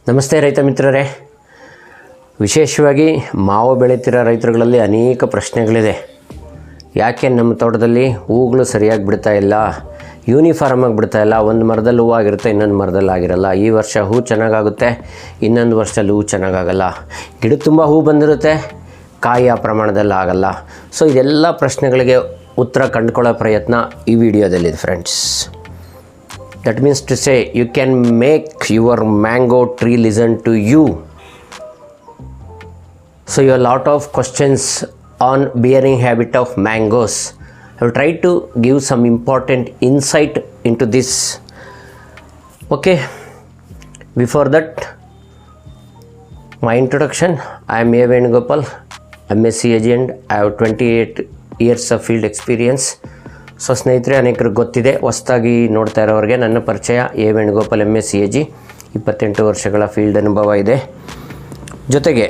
ನಮಸ್ತೆ ರೈತ ಮಿತ್ರರೇ. ವಿಶೇಷವಾಗಿ ಮಾವು ಬೆಳೀತಿರೋ ರೈತರುಗಳಲ್ಲಿ ಅನೇಕ ಪ್ರಶ್ನೆಗಳಿದೆ. ಯಾಕೆ ನಮ್ಮ ತೋಟದಲ್ಲಿ ಹೂಗಳು ಸರಿಯಾಗಿ ಬಿಡ್ತಾ ಇಲ್ಲ, ಯೂನಿಫಾರ್ಮಾಗಿ ಬಿಡ್ತಾ ಇಲ್ಲ, ಒಂದು ಮರದಲ್ಲಿ ಹೂವು ಆಗಿರುತ್ತೆ, ಇನ್ನೊಂದು ಮರದಲ್ಲಿ ಆಗಿರಲ್ಲ. ಈ ವರ್ಷ ಹೂ ಚೆನ್ನಾಗಾಗುತ್ತೆ, ಇನ್ನೊಂದು ವರ್ಷದಲ್ಲಿ ಹೂ ಚೆನ್ನಾಗಾಗಲ್ಲ. ಗಿಡಕ್ಕೆ ತುಂಬ ಹೂ ಬಂದಿರುತ್ತೆ, ಕಾಯಿ ಆ ಪ್ರಮಾಣದಲ್ಲಿ ಆಗಲ್ಲ. ಸೊ ಇದೆಲ್ಲ ಪ್ರಶ್ನೆಗಳಿಗೆ ಉತ್ತರ ಕಂಡುಕೊಳ್ಳೋ ಪ್ರಯತ್ನ ಈ ವಿಡಿಯೋದಲ್ಲಿದೆ friends. That means to say you can make your mango tree listen to you. So you have a lot of questions on bearing habit of mangoes. I will try to give some important insight into this. Okay, before that, my introduction. I am A. Venugopal, MSc agent. I have 28 years of field experience. So ಸ್ನೇಹಿತರೆ, ಅನೇಕರಿಗೆ ಗೊತ್ತಿದೆ. ಹೊಸದಾಗಿ ನೋಡ್ತಾ ಇರೋರಿಗೆ ನನ್ನ ಪರಿಚಯ A Venugopal, MSc AG, 28 ವರ್ಷಗಳ field ಅನುಭವ ಇದೆ. ಜೊತೆಗೆ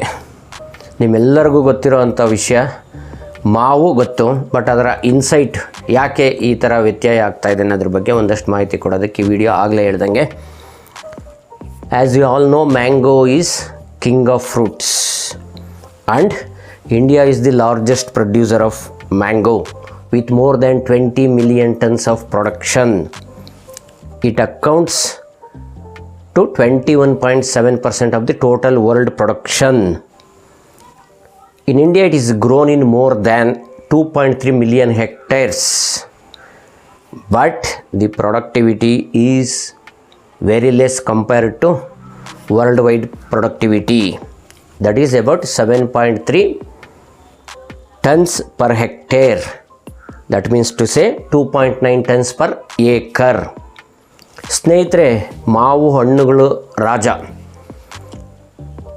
ನಿಮ್ಮೆಲ್ಲರಿಗೂ ಗೊತ್ತಿರೋ ಅಂಥ ವಿಷಯ ಮಾವು ಗೊತ್ತು, ಬಟ್ ಅದರ ಇನ್ಸೈಟ್ ಯಾಕೆ ಈ ಥರ ವ್ಯತ್ಯಯ ಆಗ್ತಾಯಿದೆ ಅನ್ನೋದ್ರ ಬಗ್ಗೆ ಒಂದಷ್ಟು ಮಾಹಿತಿ ಕೊಡೋದಕ್ಕೆ ಈ ವಿಡಿಯೋ ಆಗಲೇ ಹೇಳ್ದಂಗೆ. As you all know, mango is king of fruits and India is the largest producer of mango with more than 20 million tons of production. It accounts to 21.7% of the total world production. In India, it is grown in more than 2.3 million hectares, but the productivity is very less compared to worldwide productivity. That is about 7.3 tons per hectare. That means to say 2.9 tons per acre. ಸ್ನೇಹಿತರೆ, ಮಾವು ಹಣ್ಣುಗಳು ರಾಜ.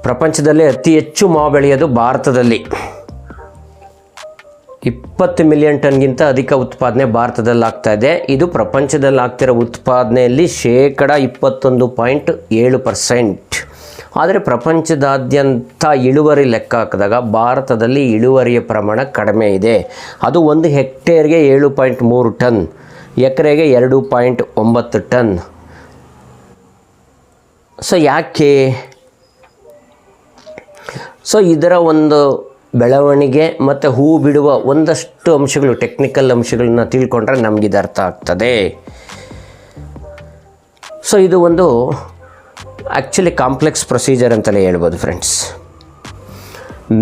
ಪ್ರಪಂಚದಲ್ಲೇ ಅತಿ ಹೆಚ್ಚು ಮಾವು ಬೆಳೆಯೋದು ಭಾರತದಲ್ಲಿ. 20 million ಟನ್ಗಿಂತ ಅಧಿಕ ಉತ್ಪಾದನೆ ಭಾರತದಲ್ಲಿ ಆಗ್ತಾ ಇದೆ. ಇದು ಪ್ರಪಂಚದಲ್ಲಿ ಆಗ್ತಿರೋ ಉತ್ಪಾದನೆಯಲ್ಲಿ 21.7%. ಆದರೆ ಪ್ರಪಂಚದಾದ್ಯಂತ ಇಳುವರಿ ಲೆಕ್ಕ ಹಾಕಿದಾಗ ಭಾರತದಲ್ಲಿ ಇಳುವರಿಯ ಪ್ರಮಾಣ ಕಡಿಮೆ ಇದೆ. ಅದು 1 ಹೆಕ್ಟೇರ್ಗೆ 7.3 ಟನ್, ಎಕರೆಗೆ 2.9 ಟನ್. ಸೊ ಯಾಕೆ? ಸೊ ಇದರ ಒಂದು ಬೆಳವಣಿಗೆ ಮತ್ತು ಹೂ ಬಿಡುವ ಒಂದಷ್ಟು ಅಂಶಗಳು, ಟೆಕ್ನಿಕಲ್ ಅಂಶಗಳನ್ನ ತಿಳ್ಕೊಂಡ್ರೆ ನಮಗಿದು ಅರ್ಥ ಆಗ್ತದೆ. ಸೊ ಇದು ಒಂದು ಆ್ಯಕ್ಚುಲಿ ಕಾಂಪ್ಲೆಕ್ಸ್ ಪ್ರೊಸೀಜರ್ ಅಂತಲೇ ಹೇಳ್ಬೋದು friends.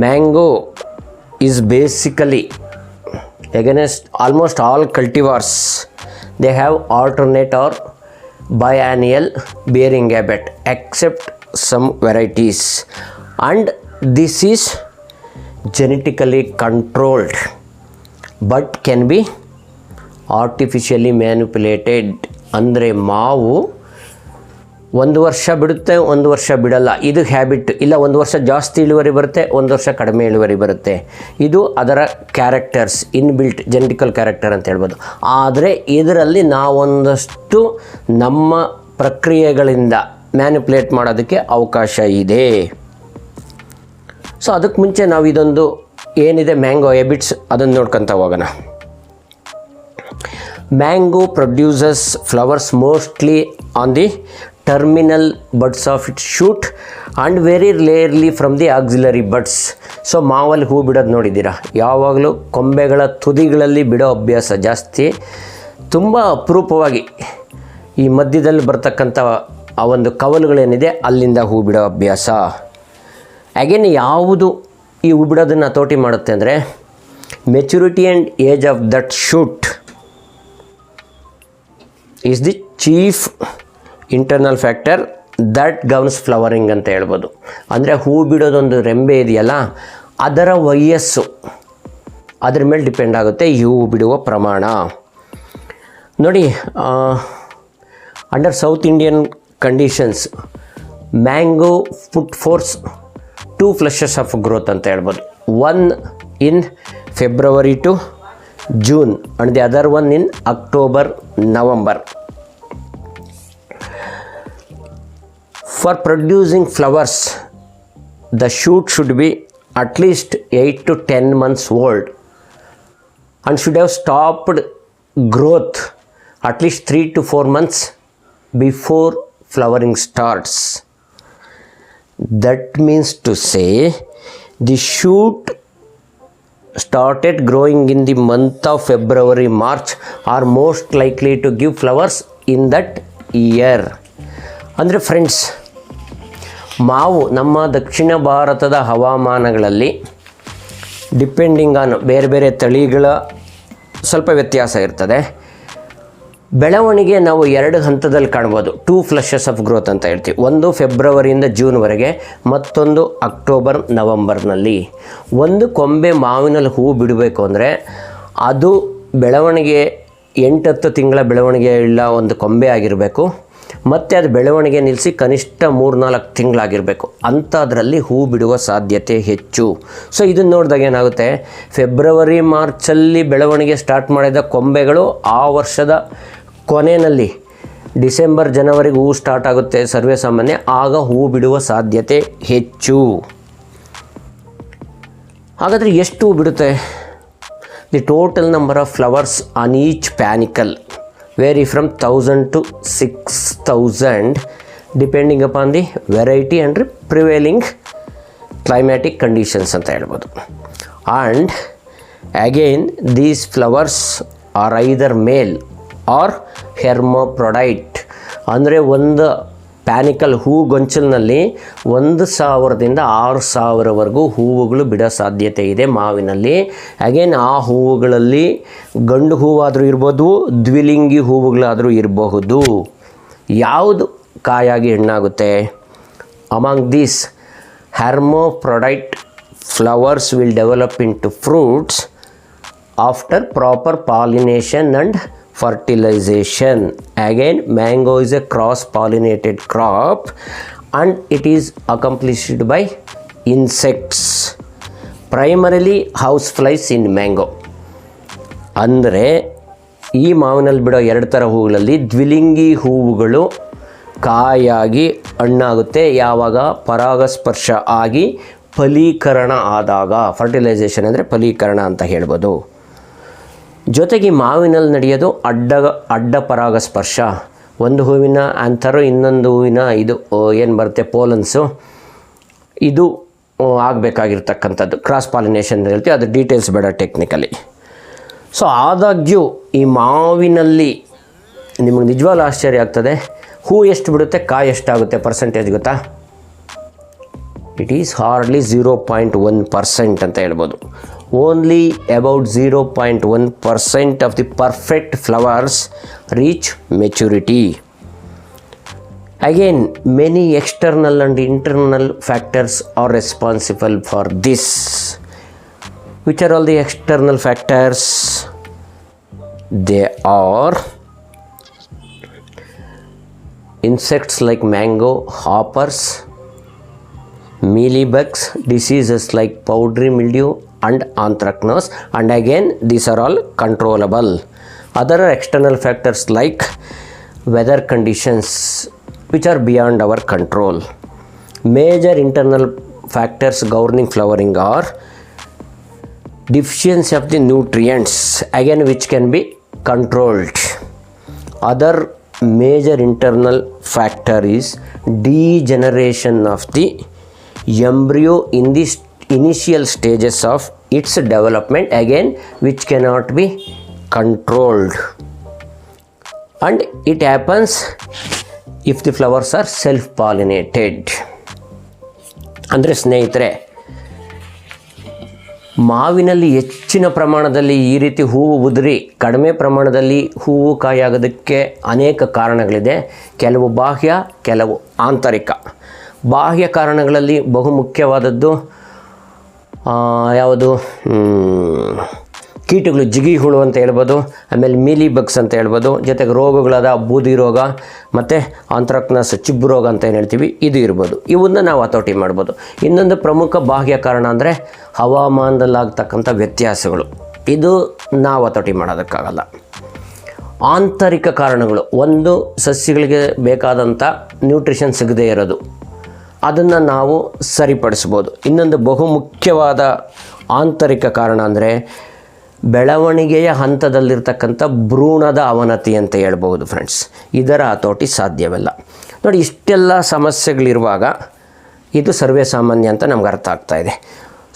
Mango is basically against almost all cultivars. They have alternate or biennial bearing habit except some varieties, and this is genetically controlled but can be artificially manipulated. ಅಂದರೆ ಮಾವು ಒಂದು ವರ್ಷ ಬಿಡುತ್ತೆ, ಒಂದು ವರ್ಷ ಬಿಡಲ್ಲ. ಇದು ಹ್ಯಾಬಿಟ್. ಇಲ್ಲ, ಒಂದು ವರ್ಷ ಜಾಸ್ತಿ ಇಳುವರಿ ಬರುತ್ತೆ, ಒಂದು ವರ್ಷ ಕಡಿಮೆ ಇಳುವರಿ ಬರುತ್ತೆ. ಇದು ಅದರ ಕ್ಯಾರೆಕ್ಟರ್ಸ್, ಇನ್ಬಿಲ್ಟ್ ಜೆನೆಟಿಕಲ್ ಕ್ಯಾರೆಕ್ಟರ್ ಅಂತ ಹೇಳ್ಬೋದು. ಆದರೆ ಇದರಲ್ಲಿ ನಾವೊಂದಷ್ಟು ನಮ್ಮ ಪ್ರಕ್ರಿಯೆಗಳಿಂದ ಮ್ಯಾನಿಪುಲೇಟ್ ಮಾಡೋದಕ್ಕೆ ಅವಕಾಶ ಇದೆ. ಸೊ ಅದಕ್ಕೆ ಮುಂಚೆ ನಾವು ಇದೊಂದು ಏನಿದೆ ಮ್ಯಾಂಗೋ ಹ್ಯಾಬಿಟ್ಸ್, ಅದನ್ನು ನೋಡ್ಕೊತ ಹೋಗೋಣ. Mango produces flowers mostly on the terminal buds of its shoot and very rarely from the auxiliary buds. So ಮಾವಲ್ಲಿ ಹೂ ಬಿಡೋದು ನೋಡಿದ್ದೀರಾ? ಯಾವಾಗಲೂ ಕೊಂಬೆಗಳ ತುದಿಗಳಲ್ಲಿ ಬಿಡೋ ಅಭ್ಯಾಸ ಜಾಸ್ತಿ. ತುಂಬ ಅಪರೂಪವಾಗಿ ಈ ಮಧ್ಯದಲ್ಲಿ ಬರ್ತಕ್ಕಂಥ ಆ ಒಂದು ಕವಲುಗಳೇನಿದೆ ಅಲ್ಲಿಂದ ಹೂ ಬಿಡೋ ಅಭ್ಯಾಸ. ಅಗೇನ್ ಯಾವುದು ಈ ಹೂ ಬಿಡೋದನ್ನು ಹತೋಟಿ ಮಾಡುತ್ತೆ ಅಂದರೆ maturity and age of that shoot is the chief internal factor that governs flowering ಅಂತ ಹೇಳ್ಬೋದು. ಅಂದರೆ ಹೂ ಬಿಡೋದೊಂದು ರೆಂಬೆ ಇದೆಯಲ್ಲ, ಅದರ ವಯಸ್ಸು, ಅದ್ರ ಮೇಲೆ ಡಿಪೆಂಡ್ ಆಗುತ್ತೆ ಈ ಹೂ ಬಿಡುವ ಪ್ರಮಾಣ. ನೋಡಿ, under south Indian conditions mango put force 2 flushes of growth ಅಂತ ಹೇಳ್ಬೋದು. 1 in February to June and the other one in October, November. For producing flowers, the shoot should be at least 8 to 10 months old and should have stopped growth at least 3 to 4 months before flowering starts. That means to say the shoot started growing in the month of February, March are most likely to give flowers in that year. ಅಂದರೆ friends, ಮಾವು ನಮ್ಮ ದಕ್ಷಿಣ ಭಾರತದ ಹವಾಮಾನಗಳಲ್ಲಿ depending on ಬೇರೆ ಬೇರೆ ತಳಿಗಳ ಸ್ವಲ್ಪ ವ್ಯತ್ಯಾಸ ಇರ್ತದೆ. ಬೆಳವಣಿಗೆ ನಾವು 2 ಹಂತದಲ್ಲಿ ಕಾಣ್ಬೋದು. 2 ಫ್ಲಷಸ್ ಆಫ್ ಗ್ರೋತ್ ಅಂತ ಹೇಳ್ತೀವಿ. ಒಂದು ಫೆಬ್ರವರಿಯಿಂದ ಜೂನ್ವರೆಗೆ, ಮತ್ತೊಂದು ಅಕ್ಟೋಬರ್ ನವಂಬರ್ನಲ್ಲಿ. ಒಂದು ಕೊಂಬೆ ಮಾವಿನಲ್ಲಿ ಹೂವು ಬಿಡಬೇಕು ಅಂದರೆ ಅದು ಬೆಳವಣಿಗೆ 8-10 ತಿಂಗಳ ಬೆಳವಣಿಗೆ ಇಲ್ಲ ಒಂದು ಕೊಂಬೆ ಆಗಿರಬೇಕು, ಮತ್ತು ಅದು ಬೆಳವಣಿಗೆ ನಿಲ್ಲಿಸಿ ಕನಿಷ್ಠ 3-4 ತಿಂಗಳಾಗಿರಬೇಕು. ಅಂಥದ್ರಲ್ಲಿ ಹೂ ಬಿಡುವ ಸಾಧ್ಯತೆ ಹೆಚ್ಚು. ಸೊ ಇದನ್ನು ನೋಡಿದಾಗ ಏನಾಗುತ್ತೆ, ಫೆಬ್ರವರಿ ಮಾರ್ಚಲ್ಲಿ ಬೆಳವಣಿಗೆ ಸ್ಟಾರ್ಟ್ ಮಾಡಿದ ಕೊಂಬೆಗಳು ಆ ವರ್ಷದ ಕೊನೆಯಲ್ಲಿ ಡಿಸೆಂಬರ್ ಜನವರಿಗೆ ಹೂ ಸ್ಟಾರ್ಟ್ ಆಗುತ್ತೆ ಸರ್ವೇ ಸಾಮಾನ್ಯ, ಆಗ ಹೂ ಬಿಡುವ ಸಾಧ್ಯತೆ ಹೆಚ್ಚು. ಹಾಗಾದರೆ ಎಷ್ಟು ಹೂ ಬಿಡುತ್ತೆ? The total number of flowers on each panicle vary from 1000 to 6000 depending upon the variety and prevailing climatic conditions ಅಂತ ಹೇಳ್ಬೋದು. And again these flowers are either male or hermaphrodite. ಅಂದರೆ ಒಂದು ಪ್ಯಾನಿಕಲ್ ಹೂ ಗೊಂಚಲಿನಲ್ಲಿ 1000ದಿಂದ 6000ವರೆಗೂ ಹೂವುಗಳು ಬಿಡೋ ಸಾಧ್ಯತೆ ಇದೆ ಮಾವಿನಲ್ಲಿ. ಅಗೇನ್ ಆ ಹೂವುಗಳಲ್ಲಿ ಗಂಡು ಹೂವಾದರೂ ಇರ್ಬೋದು, ದ್ವಿಲಿಂಗಿ ಹೂವುಗಳಾದರೂ ಇರಬಹುದು. ಯಾವುದು ಕಾಯಾಗಿ ಹೆಣ್ಣಾಗುತ್ತೆ? Among these hermaphrodite flowers will develop into fruits after proper pollination and fertilization. Again, mango is a cross pollinated crop and it is accomplished by insects, primarily house flies in mango. ಅಂದರೆ ಈ ಮಾವಿನಲ್ಲಿ ಬಿಡೋ 2 ಥರ ಹೂವುಗಳಲ್ಲಿ ದ್ವಿಲಿಂಗಿ ಹೂವುಗಳು ಕಾಯಾಗಿ ಹಣ್ಣಾಗುತ್ತೆ ಯಾವಾಗ ಪರಾಗಸ್ಪರ್ಶ ಆಗಿ ಫಲೀಕರಣ ಆದಾಗ. ಫರ್ಟಿಲೈಸೇಷನ್ ಅಂದರೆ ಫಲೀಕರಣ ಅಂತ ಹೇಳ್ಬೋದು. ಜೊತೆಗೆ ಮಾವಿನಲ್ಲಿ ನಡೆಯೋದು ಅಡ್ಡ ಪರಾಗಸ್ಪರ್ಶ. ಒಂದು ಹೂವಿನ ಆಂಥರು ಇನ್ನೊಂದು ಹೂವಿನ ಇದು ಏನು ಬರುತ್ತೆ ಪೋಲನ್ಸು, ಇದು ಆಗಬೇಕಾಗಿರ್ತಕ್ಕಂಥದ್ದು ಕ್ರಾಸ್ ಪಾಲಿನೇಷನ್ ಹೇಳ್ತೀವಿ. ಅದು ಡೀಟೇಲ್ಸ್ ಬೇಡ ಟೆಕ್ನಿಕಲಿ. ಸೊ ಆದಾಗ್ಯೂ ಈ ಮಾವಿನಲ್ಲಿ ನಿಮಗೆ ನಿಜವಾಗ್ಲೂ ಆಶ್ಚರ್ಯ ಆಗ್ತದೆ, ಹೂ ಎಷ್ಟು ಬಿಡುತ್ತೆ, ಕಾಯಿ ಎಷ್ಟಾಗುತ್ತೆ ಪರ್ಸೆಂಟೇಜ್ ಗೊತ್ತಾ? ಇಟ್ ಈಸ್ ಹಾರ್ಡ್ಲಿ 0.1% ಅಂತ ಹೇಳ್ಬೋದು. Only about 0.1% of the perfect flowers reach maturity. Again, many external and internal factors are responsible for this. Which are all the external factors? They are insects like mango hoppers, mealybugs, diseases like powdery mildew and anthracnose, and again these are all controllable. Other external factors like weather conditions which are beyond our control. Major internal factors governing flowering are deficiency of the nutrients, again which can be controlled. Other major internal factor is degeneration of the embryo in the initial stages of its development, again which cannot be controlled, and it happens if the flowers are self pollinated. ಅಂದರೆ ಸ್ನೇಹಿತರೆ, ಮಾವಿನಲ್ಲಿ ಹೆಚ್ಚಿನ ಪ್ರಮಾಣದಲ್ಲಿ ಈ ರೀತಿ ಹೂವು ಉದುರಿ ಕಡಿಮೆ ಪ್ರಮಾಣದಲ್ಲಿ ಹೂವು ಕಾಯಾಗೋದಕ್ಕೆ ಅನೇಕ ಕಾರಣಗಳಿದೆ. ಕೆಲವು ಬಾಹ್ಯ, ಕೆಲವು ಆಂತರಿಕ. ಬಾಹ್ಯ ಕಾರಣಗಳಲ್ಲಿ ಬಹುಮುಖ್ಯವಾದದ್ದು ಯಾವುದು? ಕೀಟಗಳು, ಜಿಗಿ ಹುಳು ಅಂತ ಹೇಳ್ಬೋದು, ಆಮೇಲೆ ಮೀಲಿ ಬಗ್ಸ್ ಅಂತ ಹೇಳ್ಬೋದು. ಜೊತೆಗೆ ರೋಗಗಳಾದ ಬೂದಿ ರೋಗ ಮತ್ತು ಆಂಥ್ರಾಕ್ನಸ್, ಚಿಬ್ಬು ರೋಗ ಅಂತ ಏನು ಹೇಳ್ತೀವಿ, ಇದು ಇರ್ಬೋದು. ಇವನ್ನ ನಾವು ಹತೋಟಿ ಮಾಡ್ಬೋದು. ಇನ್ನೊಂದು ಪ್ರಮುಖ ಬಾಹ್ಯ ಕಾರಣ ಅಂದರೆ ಹವಾಮಾನದಲ್ಲಾಗ್ತಕ್ಕಂಥ ವ್ಯತ್ಯಾಸಗಳು. ಇದು ನಾವು ಹತೋಟಿ ಮಾಡೋದಕ್ಕಾಗಲ್ಲ. ಆಂತರಿಕ ಕಾರಣಗಳು, ಒಂದು ಸಸ್ಯಗಳಿಗೆ ಬೇಕಾದಂಥ ನ್ಯೂಟ್ರಿಷನ್ ಸಿಗದೇ ಇರೋದು, ಅದನ್ನು ನಾವು ಸರಿಪಡಿಸ್ಬೋದು. ಇನ್ನೊಂದು ಬಹುಮುಖ್ಯವಾದ ಆಂತರಿಕ ಕಾರಣ ಅಂದರೆ ಬೆಳವಣಿಗೆಯ ಹಂತದಲ್ಲಿರ್ತಕ್ಕಂಥ ಭ್ರೂಣದ ಅವನತಿ ಅಂತ ಹೇಳ್ಬೋದು ಫ್ರೆಂಡ್ಸ್. ಇದರ ಹತೋಟಿ ಸಾಧ್ಯವಿಲ್ಲ. ನೋಡಿ, ಇಷ್ಟೆಲ್ಲ ಸಮಸ್ಯೆಗಳಿರುವಾಗ ಇದು ಸರ್ವೇ ಸಾಮಾನ್ಯ ಅಂತ ನಮ್ಗೆ ಅರ್ಥ ಆಗ್ತಾ ಇದೆ.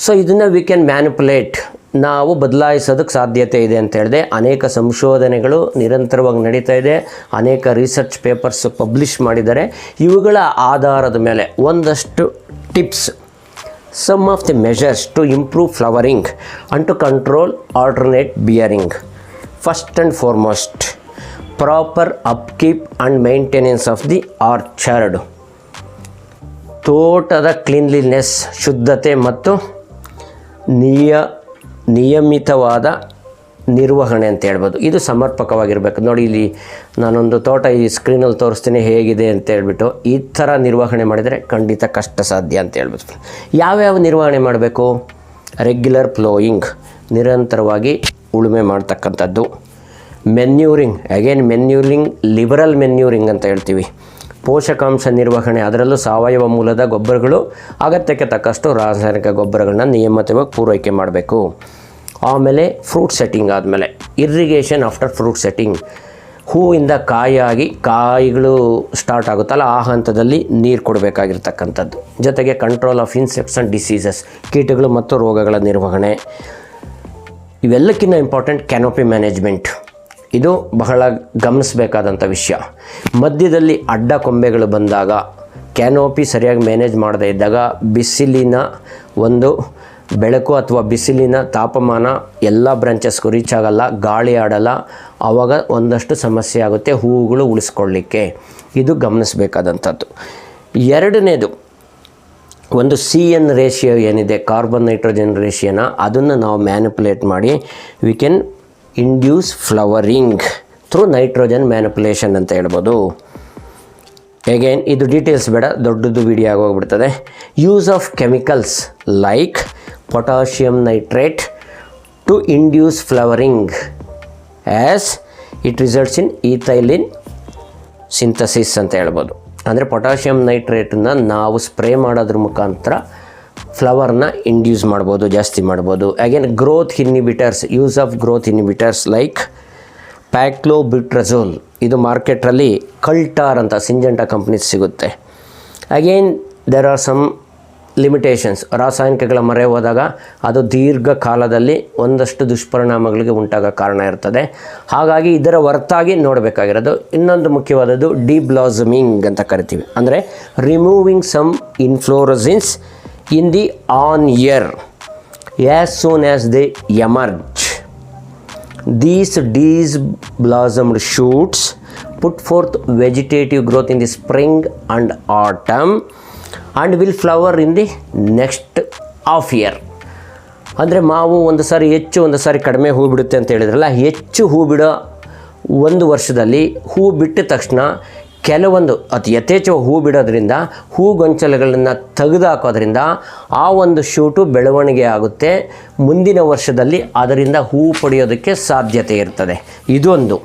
ಸೊ ಇದನ್ನು ವಿ ಕ್ಯಾನ್ ಮ್ಯಾನಿಪುಲೇಟ್, ನಾವು ಬದಲಾಯಿಸೋದಕ್ಕೆ ಸಾಧ್ಯತೆ ಇದೆ ಅಂತ ಹೇಳಿದೆ. ಅನೇಕ ಸಂಶೋಧನೆಗಳು ನಿರಂತರವಾಗಿ ನಡೀತಾ ಇದೆ, ಅನೇಕ ರಿಸರ್ಚ್ ಪೇಪರ್ಸ್ ಪಬ್ಲಿಷ್ ಮಾಡಿದ್ದಾರೆ. ಇವುಗಳ ಆಧಾರದ ಮೇಲೆ ಒಂದಷ್ಟು tips, some of the measures to improve flowering and to control alternate bearing. First and foremost, proper upkeep and maintenance of the orchard. ತೋಟದ ಕ್ಲೀನ್ಲಿನೆಸ್, ಶುದ್ಧತೆ ಮತ್ತು ನಿಯಮಿತವಾದ ನಿರ್ವಹಣೆ ಅಂತ ಹೇಳ್ಬೋದು. ಇದು ಸಮರ್ಪಕವಾಗಿರಬೇಕು. ನೋಡಿ, ಇಲ್ಲಿ ನಾನೊಂದು ತೋಟ ಈ ಸ್ಕ್ರೀನಲ್ಲಿ ತೋರಿಸ್ತೀನಿ ಹೇಗಿದೆ ಅಂತ ಹೇಳ್ಬಿಟ್ಟು. ಈ ಥರ ನಿರ್ವಹಣೆ ಮಾಡಿದರೆ ಖಂಡಿತ ಕಷ್ಟ ಸಾಧ್ಯ ಅಂತ ಹೇಳ್ಬೋದು. ಯಾವ್ಯಾವ ನಿರ್ವಹಣೆ ಮಾಡಬೇಕು? ರೆಗ್ಯುಲರ್ ಪ್ಲೋಯಿಂಗ್, ನಿರಂತರವಾಗಿ ಉಳುಮೆ ಮಾಡ್ತಕ್ಕಂಥದ್ದು. Manuring, again manuring, liberal manuring ಅಂತ ಹೇಳ್ತೀವಿ. ಪೋಷಕಾಂಶ ನಿರ್ವಹಣೆ, ಅದರಲ್ಲೂ ಸಾವಯವ ಮೂಲದ ಗೊಬ್ಬರಗಳು, ಅಗತ್ಯಕ್ಕೆ ತಕ್ಕಷ್ಟು ರಾಸಾಯನಿಕ ಗೊಬ್ಬರಗಳನ್ನ ನಿಯಮಿತವಾಗಿ ಪೂರೈಕೆ ಮಾಡಬೇಕು. ಆಮೇಲೆ ಫ್ರೂಟ್ ಸೆಟ್ಟಿಂಗ್ ಆದಮೇಲೆ ಇರ್ರಿಗೇಷನ್ ಆಫ್ಟರ್ ಫ್ರೂಟ್ ಸೆಟ್ಟಿಂಗ್. ಹೂವಿಂದ ಕಾಯಾಗಿ ಕಾಯಿಗಳು ಸ್ಟಾರ್ಟ್ ಆಗುತ್ತಲ್ಲ, ಆ ಹಂತದಲ್ಲಿ ನೀರು ಕೊಡಬೇಕಾಗಿರ್ತಕ್ಕಂಥದ್ದು. ಜೊತೆಗೆ control of insects and diseases, ಕೀಟಗಳು ಮತ್ತು ರೋಗಗಳ ನಿರ್ವಹಣೆ. ಇವೆಲ್ಲಕ್ಕಿಂತ ಇಂಪಾರ್ಟೆಂಟ್ ಕ್ಯಾನೋಪಿ ಮ್ಯಾನೇಜ್ಮೆಂಟ್. ಇದು ಬಹಳ ಗಮನಿಸಬೇಕಾದಂಥ ವಿಷಯ. ಮಧ್ಯದಲ್ಲಿ ಅಡ್ಡ ಕೊಂಬೆಗಳು ಬಂದಾಗ, ಕ್ಯಾನೋಪಿ ಸರಿಯಾಗಿ ಮ್ಯಾನೇಜ್ ಮಾಡದೇ ಇದ್ದಾಗ, ಬಿಸಿಲಿನ ಒಂದು ಬೆಳಕು ಅಥವಾ ಬಿಸಿಲಿನ ತಾಪಮಾನ ಎಲ್ಲ ಬ್ರಾಂಚಸ್ಗೂ ರೀಚ್ ಆಗಲ್ಲ, ಗಾಳಿ ಆಡಲ್ಲ, ಆವಾಗ ಒಂದಷ್ಟು ಸಮಸ್ಯೆ ಆಗುತ್ತೆ ಹೂವುಗಳು ಉಳಿಸ್ಕೊಳ್ಳಿಕ್ಕೆ. ಇದು ಗಮನಿಸಬೇಕಾದಂಥದ್ದು. ಎರಡನೇದು, ಒಂದು CN ರೇಷಿಯೋ ಏನಿದೆ, ಕಾರ್ಬನ್ ನೈಟ್ರೋಜನ್ ರೇಷಿಯೋನ, ಅದನ್ನು ನಾವು ಮ್ಯಾನಿಪುಲೇಟ್ ಮಾಡಿ we can induce flowering through nitrogen manipulation ಅಂತ ಹೇಳ್ಬೋದು. ಅಗೇನ್ ಇದು ಡೀಟೇಲ್ಸ್ ಬೇಡ, ದೊಡ್ಡದು ವಿಡಿಯೋ ಆಗೋಗ್ಬಿಡ್ತದೆ. Use of chemicals like potassium nitrate to induce flowering as it results in ethylene synthesis ಅಂತ ಹೇಳ್ಬೋದು. ಅಂದರೆ ಪೊಟ್ಯಾಷಿಯಮ್ ನೈಟ್ರೇಟನ್ನು ನಾವು ಸ್ಪ್ರೇ ಮಾಡೋದ್ರ ಮುಖಾಂತರ ಫ್ಲವರ್ನ ಇಂಡ್ಯೂಸ್ ಮಾಡ್ಬೋದು, ಜಾಸ್ತಿ ಮಾಡ್ಬೋದು. Again growth inhibitors, use of growth inhibitors like paclobutrazol. ಇದು ಮಾರ್ಕೆಟಲ್ಲಿ ಕಲ್ಟಾರ್ ಅಂತ ಸಿಂಜೆಂಟಾ ಕಂಪ್ನೀಸ್ ಸಿಗುತ್ತೆ. Again there are some limitations. ರಾಸಾಯನಿಕಗಳ ಮೊರೆ ಹೋದಾಗ ಅದು ದೀರ್ಘಕಾಲದಲ್ಲಿ ಒಂದಷ್ಟು ದುಷ್ಪರಿಣಾಮಗಳಿಗೆ ಉಂಟಾಗೋ ಕಾರಣ ಇರ್ತದೆ. ಹಾಗಾಗಿ ಇದರ ಹೊರತಾಗಿ ನೋಡಬೇಕಾಗಿರೋದು ಇನ್ನೊಂದು ಮುಖ್ಯವಾದದ್ದು ಡಿಬ್ಲಾಸಮಿಂಗ್ ಅಂತ ಕರಿತೀವಿ. ಅಂದರೆ removing some inflorescence in the on year as soon as they emerge. These blossomed shoots put forth vegetative growth in the spring and autumn and will flower in the next half year. ಅಂದರೆ ಮಾವು ಒಂದು ಸಾರಿ ಹೆಚ್ಚು, ಒಂದು ಸಾರಿ ಕಡಿಮೆ ಹೂ ಬಿಡುತ್ತೆ ಅಂತ ಹೇಳಿದ್ರಲ್ಲ, ಹೆಚ್ಚು ಹೂ ಬಿಡೋ ಒಂದು ವರ್ಷದಲ್ಲಿ ಹೂ ಬಿಟ್ಟ ತಕ್ಷಣ ಕೆಲವೊಂದು ಅತಿ ಯಥೇಚ್ಛ ಹೂ ಬಿಡೋದ್ರಿಂದ, ಹೂಗೊಂಚಲುಗಳನ್ನು ತೆಗೆದುಹಾಕೋದ್ರಿಂದ ಆ ಒಂದು ಶೂಟು ಬೆಳವಣಿಗೆ ಆಗುತ್ತೆ. ಮುಂದಿನ ವರ್ಷದಲ್ಲಿ ಅದರಿಂದ ಹೂ ಪಡೆಯೋದಕ್ಕೆ ಸಾಧ್ಯತೆ ಇರ್ತದೆ. ಇದೊಂದು.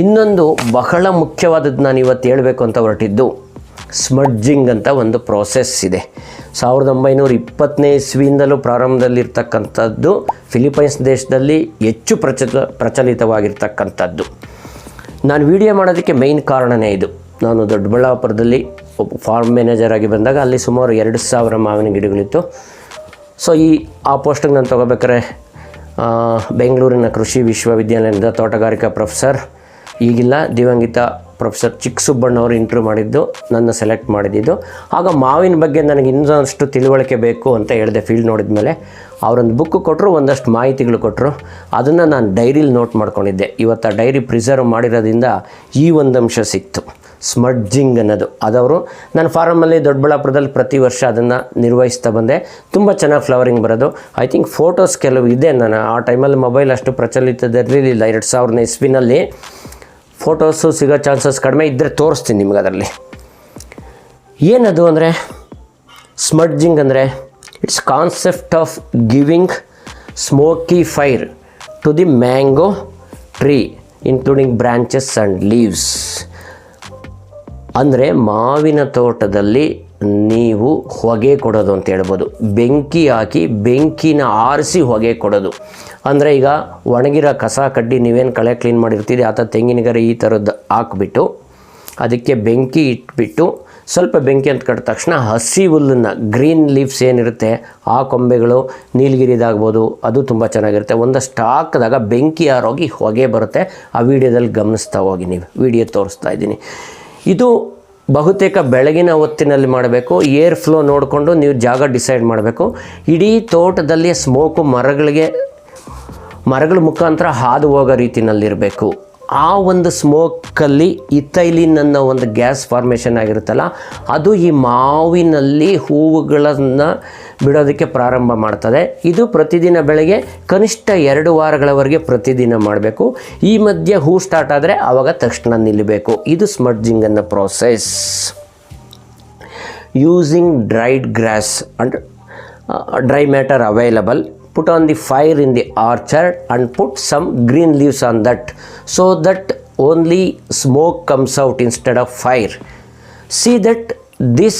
ಇನ್ನೊಂದು ಬಹಳ ಮುಖ್ಯವಾದದ್ದು ನಾನು ಇವತ್ತು ಹೇಳಬೇಕು ಅಂತ ಹೊರಟಿದ್ದು, ಸ್ಮಡ್ಜಿಂಗ್ ಅಂತ ಒಂದು ಪ್ರೋಸೆಸ್ ಇದೆ. 1920ನೇ ಇಸ್ವಿಯಿಂದಲೂ ಪ್ರಾರಂಭದಲ್ಲಿರ್ತಕ್ಕಂಥದ್ದು. ಫಿಲಿಪೈನ್ಸ್ ದೇಶದಲ್ಲಿ ಹೆಚ್ಚು ಪ್ರಚಲಿತವಾಗಿರ್ತಕ್ಕಂಥದ್ದು. ನಾನು ವಿಡಿಯೋ ಮಾಡೋದಕ್ಕೆ ಮೇಯ್ನ್ ಕಾರಣವೇ ಇದು. ನಾನು ದೊಡ್ಡಬಳ್ಳಾಪುರದಲ್ಲಿ ಫಾರ್ಮ್ ಮ್ಯಾನೇಜರ್ ಆಗಿ ಬಂದಾಗ ಅಲ್ಲಿ ಸುಮಾರು 2000 ಮಾವಿನ ಗಿಡಗಳಿತ್ತು. ಸೊ ಆ ಪೋಸ್ಟಿಗೆ ನಾನು ತೊಗೋಬೇಕಾದ್ರೆ ಬೆಂಗಳೂರಿನ ಕೃಷಿ ವಿಶ್ವವಿದ್ಯಾಲಯದ ತೋಟಗಾರಿಕಾ ಪ್ರೊಫೆಸರ್, ಈಗಿಲ್ಲ ದಿವಂಗಿತ ಪ್ರೊಫೆಸರ್ ಚಿಕ್ಕಸುಬ್ಬಣ್ಣವರು ಇಂಟರ್ವ್ಯೂ ಮಾಡಿದ್ದು, ನನ್ನ ಸೆಲೆಕ್ಟ್ ಮಾಡಿದ್ದು. ಆಗ ಮಾವಿನ ಬಗ್ಗೆ ನನಗೆ ಇನ್ನಷ್ಟು ತಿಳುವಳಿಕೆ ಬೇಕು ಅಂತ ಹೇಳಿದೆ. ಫೀಲ್ಡ್ ನೋಡಿದ ಮೇಲೆ ಅವರೊಂದು ಬುಕ್ ಕೊಟ್ಟರು, ಒಂದಷ್ಟು ಮಾಹಿತಿಗಳು ಕೊಟ್ಟರು. ಅದನ್ನು ನಾನು ಡೈರಿಲಿ ನೋಟ್ ಮಾಡ್ಕೊಂಡಿದ್ದೆ. ಇವತ್ತು ಆ ಡೈರಿ ಪ್ರಿಸರ್ವ್ ಮಾಡಿರೋದ್ರಿಂದ ಈ ಒಂದು ಅಂಶ ಸಿಕ್ತು, ಸ್ಮಡ್ಜಿಂಗ್ ಅನ್ನೋದು. ಅದವರು ನನ್ನ ಫಾರಮಲ್ಲಿ ದೊಡ್ಡಬಳ್ಳಾಪುರದಲ್ಲಿ ಪ್ರತಿ ವರ್ಷ ಅದನ್ನು ನಿರ್ವಹಿಸ್ತಾ ಬಂದೆ. ತುಂಬ ಚೆನ್ನಾಗಿ ಫ್ಲವರಿಂಗ್ ಬರೋದು. ಐ ಥಿಂಕ್ ಫೋಟೋಸ್ ಕೆಲವು ಇದೆ. ನಾನು ಆ ಟೈಮಲ್ಲಿ ಮೊಬೈಲ್ ಅಷ್ಟು ಪ್ರಚಲಿತದಲ್ಲಿರಲಿಲ್ಲ. 2000ನೇ ಇಸ್ವಿನಲ್ಲಿ ಫೋಟೋಸು ಸಿಗೋ ಚಾನ್ಸಸ್ ಕಡಿಮೆ ಇದ್ದರೆ ತೋರಿಸ್ತೀನಿ ನಿಮ್ಗೆ. ಅದರಲ್ಲಿ ಏನದು ಅಂದರೆ, ಸ್ಮಡ್ಜಿಂಗ್ ಅಂದರೆ it's concept of giving smoky fire to the mango tree including branches and leaves. ಅಂದರೆ ಮಾವಿನ ತೋಟದಲ್ಲಿ ನೀವು ಹೊಗೆ ಕೊಡೋದು ಅಂತ ಹೇಳ್ಬೋದು. ಬೆಂಕಿ ಹಾಕಿ ಬೆಂಕಿನ ಆರಿಸಿ ಹೊಗೆ ಕೊಡೋದು. ಅಂದರೆ ಈಗ ಒಣಗಿರೋ ಕಸ ಕಡ್ಡಿ ನೀವೇನು ಕಳೆ ಕ್ಲೀನ್ ಮಾಡಿರ್ತೀರಿ, ಆ ಥರ ತೆಂಗಿನಗರಿ ಈ ಥರದ್ದು ಹಾಕ್ಬಿಟ್ಟು ಅದಕ್ಕೆ ಬೆಂಕಿ ಇಟ್ಬಿಟ್ಟು ಸ್ವಲ್ಪ ಬೆಂಕಿ ಅಂತ ಕಟ್ಟಿದ ತಕ್ಷಣ ಹಸಿ ಹುಲ್ಲನ್ನು, ಗ್ರೀನ್ ಲೀವ್ಸ್ ಏನಿರುತ್ತೆ ಆ ಕೊಂಬೆಗಳು, ನೀಲಗಿರಿದಾಗ್ಬೋದು, ಅದು ತುಂಬ ಚೆನ್ನಾಗಿರುತ್ತೆ. ಒಂದಷ್ಟು ಹಾಕಿದಾಗ ಬೆಂಕಿ ಆರೋಗಿ ಹೊಗೆ ಬರುತ್ತೆ. ಆ ವಿಡಿಯೋದಲ್ಲಿ ಗಮನಿಸ್ತಾ ಹೋಗಿ, ನೀವು ವಿಡಿಯೋ ತೋರಿಸ್ತಾ ಇದ್ದೀನಿ. ಇದು ಬಹುತೇಕ ಬೆಳಗಿನ ಹೊತ್ತಿನಲ್ಲಿ ಮಾಡಬೇಕು. ಏರ್ ಫ್ಲೋ ನೋಡಿಕೊಂಡು ನೀವು ಜಾಗ ಡಿಸೈಡ್ ಮಾಡಬೇಕು. ಇಡೀ ತೋಟದಲ್ಲಿ ಸ್ಮೋಕು ಮರಗಳ ಮುಖಾಂತರ ಹಾದು ಹೋಗೋ ರೀತಿಯಲ್ಲಿರಬೇಕು. ಆ ಒಂದು ಸ್ಮೋಕಲ್ಲಿ ಇಥೈಲಿನ್ ಅನ್ನೋ ಒಂದು ಗ್ಯಾಸ್ ಫಾರ್ಮೇಷನ್ ಆಗಿರುತ್ತಲ್ಲ, ಅದು ಈ ಮಾವಿನಲ್ಲಿ ಹೂವುಗಳನ್ನು ಬಿಡೋದಕ್ಕೆ ಪ್ರಾರಂಭ ಮಾಡ್ತದೆ. ಇದು ಪ್ರತಿದಿನ ಬೆಳಗ್ಗೆ ಕನಿಷ್ಠ 2 ವಾರಗಳವರೆಗೆ ಪ್ರತಿದಿನ ಮಾಡಬೇಕು. ಈ ಮಧ್ಯೆ ಹೂ ಸ್ಟಾರ್ಟ್ ಆದರೆ ಆವಾಗ ತಕ್ಷಣ ನಿಲ್ಲಬೇಕು. ಇದು ಸ್ಮಡ್ಜಿಂಗ್ ಅನ್ನೋ process. Using dried grass and dry matter available, put on the fire in the orchard and put some green leaves on that, so that only smoke comes out instead of fire. See that this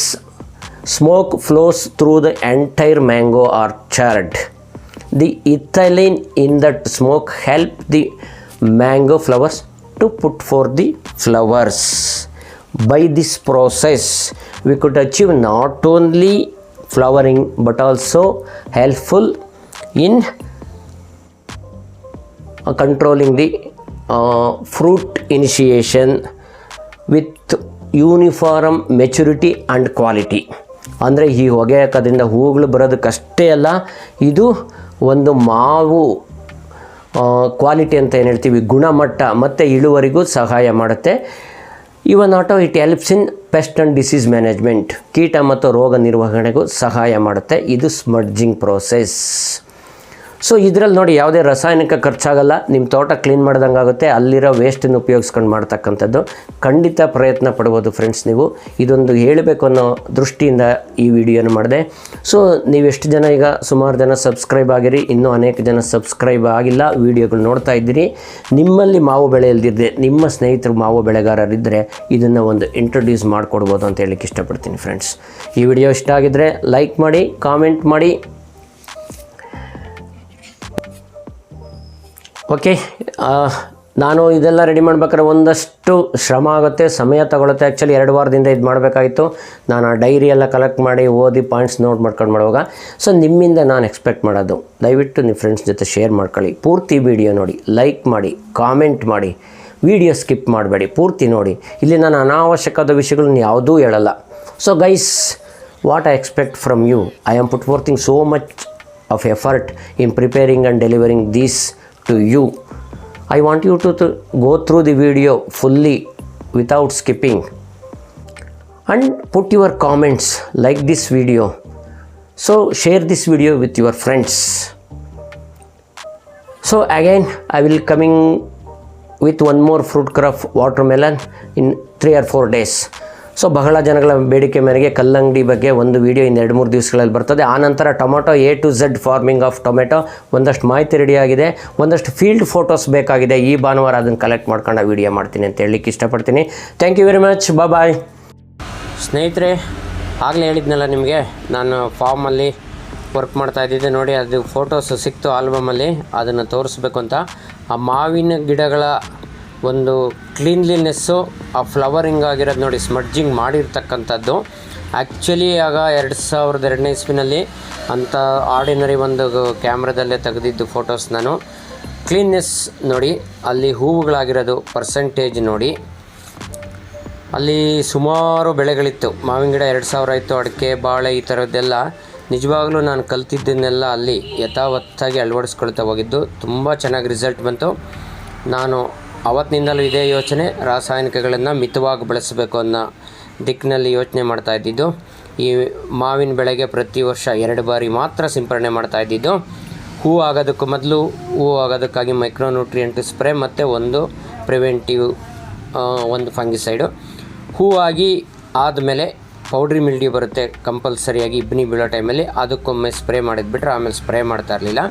smoke flows through the entire mango orchard. The ethylene in that smoke help the mango flowers to put forth the flowers. By this process we could achieve not only flowering but also helpful in controlling the fruit initiation with uniform maturity and quality. ಅಂದರೆ ಈ ಹೊಗೆ ಹಾಕೋದ್ರಿಂದ ಹೂಗಳು ಬರೋದಕ್ಕಷ್ಟೇ ಅಲ್ಲ, ಇದು ಒಂದು ಮಾವು quality ಅಂತ ಏನು ಹೇಳ್ತೀವಿ, ಗುಣಮಟ್ಟ ಮತ್ತು ಇಳುವರಿಗೂ ಸಹಾಯ ಮಾಡುತ್ತೆ. ಇವನ್ ಆಟೋ it helps in pest and disease management, ಕೀಟ ಮತ್ತು ರೋಗ ನಿರ್ವಹಣೆಗೂ ಸಹಾಯ ಮಾಡುತ್ತೆ. ಇದು ಸ್ಮಡ್ಜಿಂಗ್ ಪ್ರೋಸೆಸ್. ಸೊ ಇದರಲ್ಲಿ ನೋಡಿ, ಯಾವುದೇ ರಾಸಾಯನಿಕ ಖರ್ಚಾಗಲ್ಲ, ನಿಮ್ಮ ತೋಟ ಕ್ಲೀನ್ ಮಾಡ್ದಂಗೆ ಆಗುತ್ತೆ. ಅಲ್ಲಿರೋ ವೇಸ್ಟನ್ನು ಉಪಯೋಗಿಸ್ಕೊಂಡು ಮಾಡ್ತಕ್ಕಂಥದ್ದು. ಖಂಡಿತ ಪ್ರಯತ್ನ ಪಡ್ಬೋದು ಫ್ರೆಂಡ್ಸ್. ನೀವು ಇದೊಂದು ಹೇಳಬೇಕು ಅನ್ನೋ ದೃಷ್ಟಿಯಿಂದ ಈ ವಿಡಿಯೋನ ಮಾಡಿದೆ. ಸೊ ನೀವೆಷ್ಟು ಜನ, ಈಗ ಸುಮಾರು ಜನ ಸಬ್ಸ್ಕ್ರೈಬ್ ಆಗಿರಿ, ಇನ್ನೂ ಅನೇಕ ಜನ ಸಬ್ಸ್ಕ್ರೈಬ್ ಆಗಿಲ್ಲ, ವೀಡಿಯೋಗಳು ನೋಡ್ತಾ ಇದ್ದೀರಿ. ನಿಮ್ಮಲ್ಲಿ ಮಾವು ಬೆಳೆ ಇಲ್ದಿದ್ದರೆ, ನಿಮ್ಮ ಸ್ನೇಹಿತರು ಮಾವು ಬೆಳೆಗಾರರಿದ್ದರೆ ಇದನ್ನು ಒಂದು ಇಂಟ್ರೊಡ್ಯೂಸ್ ಮಾಡಿಕೊಡ್ಬೋದು ಅಂತ ಹೇಳಲಿಕ್ಕೆ ಇಷ್ಟಪಡ್ತೀನಿ ಫ್ರೆಂಡ್ಸ್. ಈ ವಿಡಿಯೋ ಇಷ್ಟ ಆಗಿದ್ದರೆ ಲೈಕ್ ಮಾಡಿ, ಕಾಮೆಂಟ್ ಮಾಡಿ. ಓಕೆ, ನಾನು ಇದೆಲ್ಲ ರೆಡಿ ಮಾಡ್ಬೇಕಾದ್ರೆ ಒಂದಷ್ಟು ಶ್ರಮ ಆಗುತ್ತೆ, ಸಮಯ ತಗೊಳುತ್ತೆ. ಆ್ಯಕ್ಚುಲಿ 2 ವಾರದಿಂದ ಇದು ಮಾಡಬೇಕಾಗಿತ್ತು. ನಾನು ಆ ಡೈರಿ ಎಲ್ಲ ಕಲೆಕ್ಟ್ ಮಾಡಿ ಓದಿ ಪಾಯಿಂಟ್ಸ್ ನೋಟ್ ಮಾಡ್ಕೊಂಡು ಮಾಡುವಾಗ. ಸೊ ನಿಮ್ಮಿಂದ ನಾನು ಎಕ್ಸ್ಪೆಕ್ಟ್ ಮಾಡೋದು, ದಯವಿಟ್ಟು ನಿಮ್ಮ ಫ್ರೆಂಡ್ಸ್ ಜೊತೆ ಶೇರ್ ಮಾಡ್ಕೊಳ್ಳಿ, ಪೂರ್ತಿ ವಿಡಿಯೋ ನೋಡಿ, ಲೈಕ್ ಮಾಡಿ, ಕಾಮೆಂಟ್ ಮಾಡಿ, ವಿಡಿಯೋ ಸ್ಕಿಪ್ ಮಾಡಬೇಡಿ, ಪೂರ್ತಿ ನೋಡಿ. ಇಲ್ಲಿ ನಾನು ಅನಾವಶ್ಯಕವಾದ ವಿಷಯಗಳನ್ನ ಯಾವುದೂ ಹೇಳಲ್ಲ. So guys, what I expect from you, I am put forthing so much of effort in preparing and delivering these to you. I want you to go through the video fully without skipping and put your comments, like this video. So share this video with your friends. So again I will coming with one more fruit crop, watermelon, in 3 or 4 days. So ಬಹಳ ಜನಗಳ ಬೇಡಿಕೆ ಮೇರೆಗೆ ಕಲ್ಲಂಗಡಿ ಬಗ್ಗೆ ಒಂದು video ಇನ್ನು 2-3 ದಿವಸಗಳಲ್ಲಿ ಬರ್ತದೆ. ಆನಂತರ tomato A to Z farming of tomato ಒಂದಷ್ಟು ಮಾಹಿತಿ ರೆಡಿಯಾಗಿದೆ, ಒಂದಷ್ಟು ಫೀಲ್ಡ್ ಫೋಟೋಸ್ ಬೇಕಾಗಿದೆ. ಈ ಭಾನುವಾರ ಅದನ್ನು ಕಲೆಕ್ಟ್ ಮಾಡ್ಕೊಂಡು ವಿಡಿಯೋ ಮಾಡ್ತೀನಿ ಅಂತ ಹೇಳಲಿಕ್ಕೆ ಇಷ್ಟಪಡ್ತೀನಿ. ಥ್ಯಾಂಕ್ ಯು ವೆರಿ ಮಚ್, ಬಾಯ್. ಸ್ನೇಹಿತರೆ, ಆಗಲೇ ಹೇಳಿದ್ನಲ್ಲ ನಿಮಗೆ, ನಾನು ಫಾರ್ಮಲ್ಲಿ ವರ್ಕ್ ಮಾಡ್ತಾ ಇದ್ದಿದ್ದೆ ನೋಡಿ, ಅದು ಫೋಟೋಸ್ ಸಿಕ್ತು ಆಲ್ಬಮಲ್ಲಿ, ಅದನ್ನು ತೋರಿಸ್ಬೇಕು ಅಂತ. ಆ ಮಾವಿನ ಗಿಡಗಳ ಒಂದು ಕ್ಲೀನ್ಲಿನೆಸ್ಸು, ಆ ಫ್ಲವರಿಂಗ್ ಆಗಿರೋದು ನೋಡಿ, ಸ್ಮಡ್ಜಿಂಗ್ ಮಾಡಿರ್ತಕ್ಕಂಥದ್ದು. ಆ್ಯಕ್ಚುಲಿ ಆಗ 2002ನೇ ಇಸ್ವಿನಲ್ಲಿ ಅಂಥ ಆರ್ಡಿನರಿ ಒಂದು ಕ್ಯಾಮ್ರಾದಲ್ಲೇ ತೆಗೆದಿದ್ದು ಫೋಟೋಸ್ ನಾನು. ಕ್ಲೀನ್ನೆಸ್ ನೋಡಿ, ಅಲ್ಲಿ ಹೂವುಗಳಾಗಿರೋದು ಪರ್ಸೆಂಟೇಜ್ ನೋಡಿ. ಅಲ್ಲಿ ಸುಮಾರು ಬೆಳೆಗಳಿತ್ತು. ಮಾವಿನ ಗಿಡ 2000 ಇತ್ತು, ಅಡಿಕೆ, ಬಾಳೆ, ಈ ಥರದ್ದೆಲ್ಲ. ನಿಜವಾಗ್ಲೂ ನಾನು ಕಲ್ತಿದ್ದನ್ನೆಲ್ಲ ಅಲ್ಲಿ ಯಥಾವತ್ತಾಗಿ ಅಳವಡಿಸ್ಕೊಳ್ತಾ ಹೋಗಿದ್ದು. ತುಂಬ ಚೆನ್ನಾಗಿ ರಿಸಲ್ಟ್ ಬಂತು. ನಾನು ಅವತ್ತಿನಿಂದಲೂ ಇದೇ ಯೋಚನೆ, ರಾಸಾಯನಿಕಗಳನ್ನು ಮಿತವಾಗಿ ಬಳಸಬೇಕು ಅನ್ನೋ ದಿಕ್ಕಿನಲ್ಲಿ ಯೋಚನೆ ಮಾಡ್ತಾ ಇದ್ದಿದ್ದು. ಈ ಮಾವಿನ ಬೆಳೆಗೆ ಪ್ರತಿ ವರ್ಷ 2 ಬಾರಿ ಮಾತ್ರ ಸಿಂಪರಣೆ ಮಾಡ್ತಾ ಇದ್ದಿದ್ದು. ಹೂ ಆಗೋದಕ್ಕೂ ಮೊದಲು, ಹೂ ಆಗೋದಕ್ಕಾಗಿ ಮೈಕ್ರೋನ್ಯೂಟ್ರಿಯೆಂಟ್ ಸ್ಪ್ರೇ ಮತ್ತು ಒಂದು ಪ್ರಿವೆಂಟಿವ್, ಒಂದು ಫಂಗಿಸೈಡು. ಹೂ ಆಗಿ ಆದಮೇಲೆ ಪೌಡ್ರಿ ಮಿಲ್ಡ್ಯೂ ಬರುತ್ತೆ ಕಂಪಲ್ಸರಿಯಾಗಿ, ಇಬ್ಬನಿ ಬೀಳೋ ಟೈಮಲ್ಲಿ. ಅದಕ್ಕೊಮ್ಮೆ ಸ್ಪ್ರೇ ಮಾಡಿದ್ಬಿಟ್ರೆ ಆಮೇಲೆ ಸ್ಪ್ರೇ ಮಾಡ್ತಾ ಇರಲಿಲ್ಲ.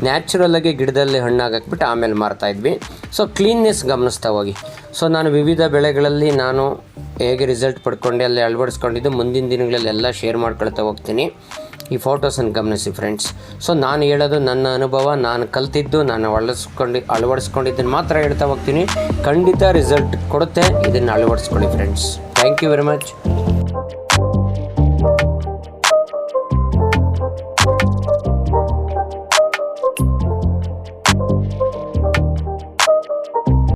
ನ್ಯಾಚುರಲಾಗಿ ಗಿಡದಲ್ಲಿ ಹಣ್ಣಾಗಾಕ್ಬಿಟ್ಟು ಆಮೇಲೆ ಮಾರ್ತಾಯಿದ್ವಿ. ಸೊ ಕ್ಲೀನ್ನೆಸ್ ಗಮನಿಸ್ತಾ ಹೋಗಿ. ಸೊ ನಾನು ವಿವಿಧ ಬೆಳೆಗಳಲ್ಲಿ ನಾನು ಹೇಗೆ ರಿಸಲ್ಟ್ ಪಡ್ಕೊಂಡು ಅಲ್ಲಿ ಅಳವಡಿಸ್ಕೊಂಡಿದ್ದು ಮುಂದಿನ ದಿನಗಳಲ್ಲಿ ಎಲ್ಲ ಶೇರ್ ಮಾಡ್ಕೊಳ್ತಾ ಹೋಗ್ತೀನಿ. ಈ ಫೋಟೋಸನ್ನು ಗಮನಿಸಿ ಫ್ರೆಂಡ್ಸ್. ಸೊ ನಾನು ಹೇಳೋದು ನನ್ನ ಅನುಭವ, ನಾನು ಕಲ್ತಿದ್ದು, ನಾನು ಅಳವಡಿಸ್ಕೊಂಡಿದ್ದನ್ನು ಮಾತ್ರ ಹೇಳ್ತಾ ಹೋಗ್ತೀನಿ. ಖಂಡಿತ ರಿಸಲ್ಟ್ ಕೊಡುತ್ತೆ, ಇದನ್ನು ಅಳವಡಿಸ್ಕೊಳ್ಳಿ friends. Thank you very much.